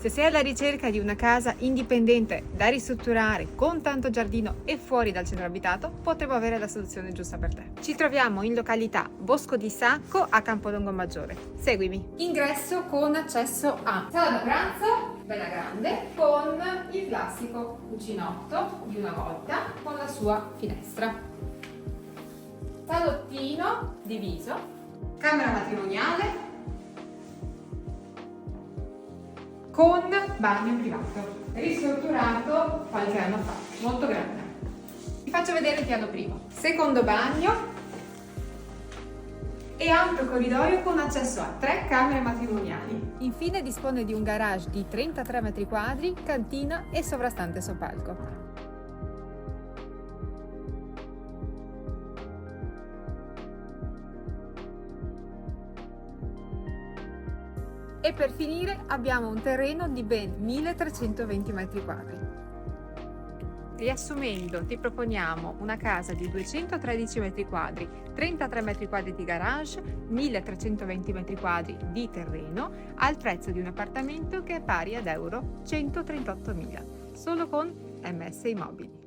Se sei alla ricerca di una casa indipendente da ristrutturare con tanto giardino e fuori dal centro abitato, potremo avere la soluzione giusta per te. Ci troviamo in località Bosco di Sacco a Campolongo Maggiore. Seguimi. Ingresso con accesso a sala da pranzo, bella grande, con il classico cucinotto di una volta con la sua finestra. Salottino diviso, camera matrimoniale con bagno privato, ristrutturato qualche anno fa, molto grande. Vi faccio vedere il piano primo. Secondo bagno e ampio corridoio con accesso a 3 camere matrimoniali. Infine dispone di un garage di 33 metri quadri, cantina e sovrastante soppalco. E per finire abbiamo un terreno di ben 1320 metri quadri. Riassumendo, ti proponiamo una casa di 213 metri quadri, 33 metri quadri di garage, 1320 metri quadri di terreno, al prezzo di un appartamento che è pari ad euro 138.000, solo con MS Immobili.